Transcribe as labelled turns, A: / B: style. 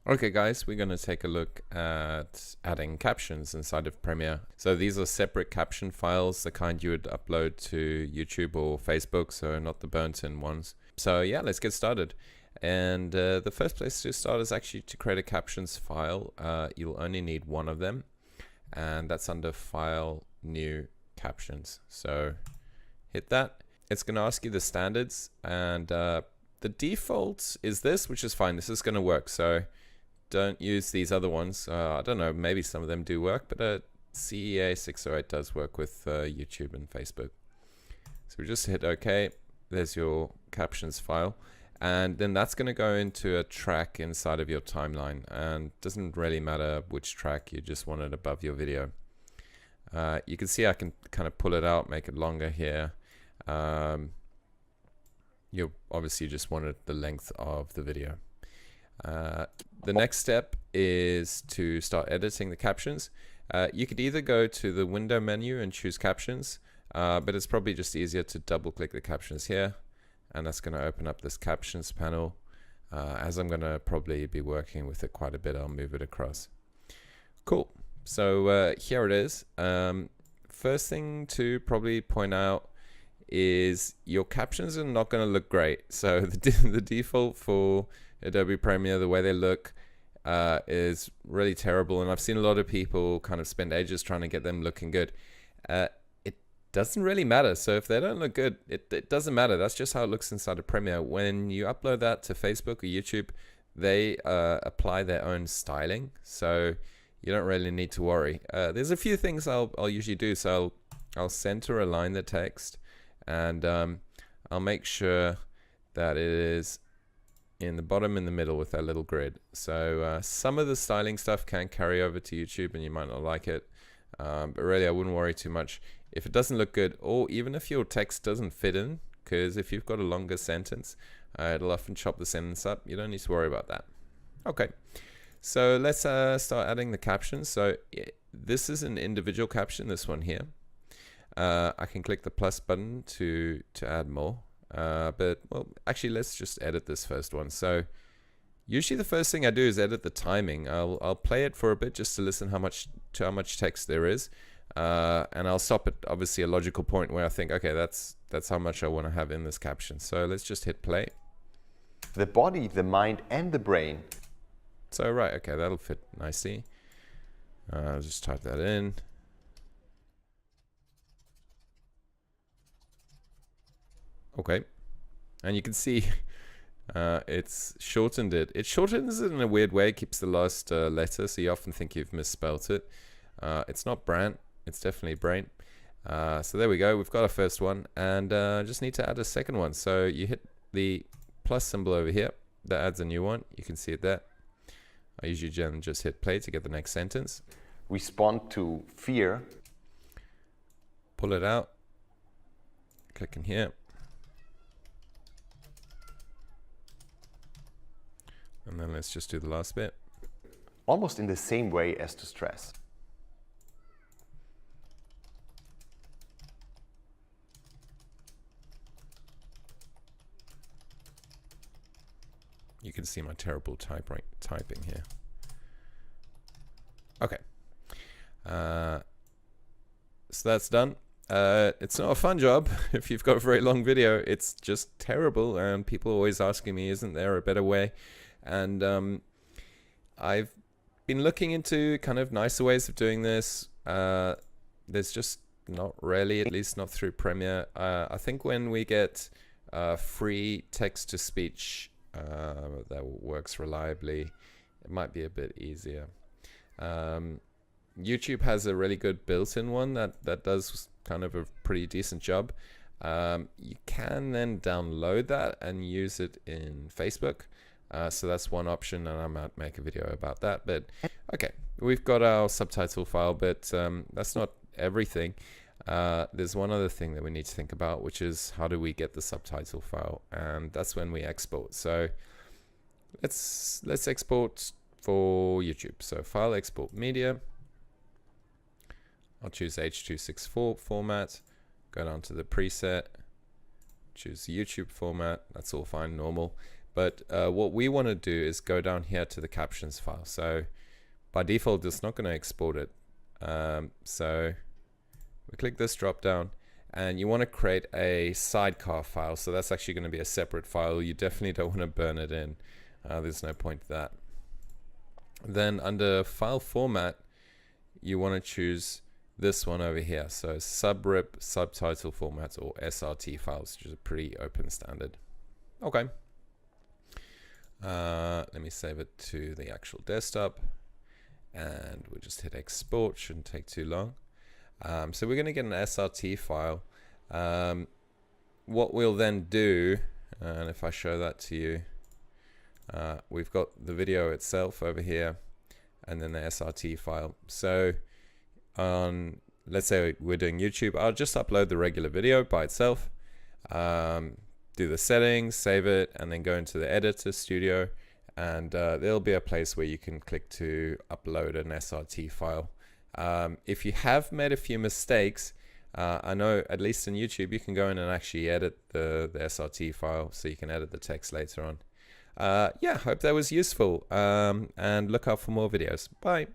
A: Okay guys, we're going to take a look at adding captions inside of Premiere. So these are separate caption files, the kind you would upload to YouTube or Facebook, so not the burnt-in ones. So yeah, let's get started. And the first place to start is actually to create a captions file. You'll only need one of them, and that's under File, New, Captions. So hit that. It's going to ask you the standards, and the default is this, which is fine. This is going to work. So don't use these other ones. I don't know, maybe some of them do work, but CEA 608 does work with YouTube and Facebook. So we just hit OK. There's your captions file. And then that's going to go into a track inside of your timeline. And it doesn't really matter which track, you just want it above your video. You can see I can kind of pull it out, make it longer here. You obviously just wanted the length of the video. The next step is to start editing the captions. You could either go to the window menu and choose captions, but it's probably just easier to double click the captions here, and that's going to open up this captions panel. As I'm going to probably be working with it quite a bit, I'll move it across. Cool. So here it is. First thing to probably point out is your captions are not going to look great. So the default for Adobe Premiere, the way they look is really terrible, and I've seen a lot of people kind of spend ages trying to get them looking good. It doesn't really matter. So if they don't look good, it doesn't matter. That's just how it looks inside of Premiere. When you upload that to Facebook or YouTube, they apply their own styling, so you don't really need to worry. There's a few things I'll usually do. So I'll center align the text, and I'll make sure that it is in the bottom in the middle with that little grid. So some of the styling stuff can carry over to YouTube and you might not like it, but really I wouldn't worry too much if it doesn't look good, or even if your text doesn't fit in, because if you've got a longer sentence, it'll often chop the sentence up. You don't need to worry about that. Okay, so let's start adding the captions. So this is an individual caption, this one here. I can click the plus button to add more. But well, actually let's just edit this first one. So usually the first thing I do is edit the timing. I'll play it for a bit just to listen how much text there is, and I'll stop at obviously a logical point where I think, okay, that's how much I want to have in this caption. So let's just hit play.
B: The body, the mind, and the brain.
A: So right, okay, that'll fit nicely. I'll just type that in. Okay, and you can see it's shortened it. It shortens it in a weird way, keeps the last letter, so you often think you've misspelt it. It's not Brant, it's definitely Brain. So there we go, we've got our first one, and just need to add a second one. So you hit the plus symbol over here, that adds a new one. You can see it there. I usually just hit play to get the next sentence.
B: Respond to fear.
A: Pull it out, click in here. And then let's just do the last bit.
B: Almost in the same way as to stress.
A: You can see my terrible typing here. Okay. So that's done. It's not a fun job. If you've got a very long video, it's just terrible. And people are always asking me, isn't there a better way? And I've been looking into kind of nicer ways of doing this. There's just not really, at least not through Premiere. I think when we get free text-to-speech that works reliably, it might be a bit easier. YouTube has a really good built-in one that does kind of a pretty decent job. You can then download that and use it in Facebook. So that's one option, and I might make a video about that. But okay, we've got our subtitle file, but that's not everything. There's one other thing that we need to think about, which is how do we get the subtitle file, and that's when we export. So let's export for YouTube. So file, export media. I'll choose H.264 format, go down to the preset, choose YouTube format. That's all fine, normal. But what we want to do is go down here to the captions file. So by default, it's not going to export it. So we click this drop down, and you want to create a sidecar file. So that's actually going to be a separate file. You definitely don't want to burn it in. There's no point to that. Then under file format, you want to choose this one over here. So subrip subtitle formats, or SRT files, which is a pretty open standard. Okay. Let me save it to the actual desktop, and we'll just hit export. Shouldn't take too long. So we're going to get an SRT file. What we'll then do, and if I show that to you, we've got the video itself over here, and then the SRT file. So on, let's say we're doing YouTube, I'll just upload the regular video by itself, do the settings, save it, and then go into the editor studio, and there'll be a place where you can click to upload an SRT file. If you have made a few mistakes, I know at least in YouTube you can go in and actually edit the SRT file, so you can edit the text later on. Yeah, hope that was useful, and look out for more videos. Bye.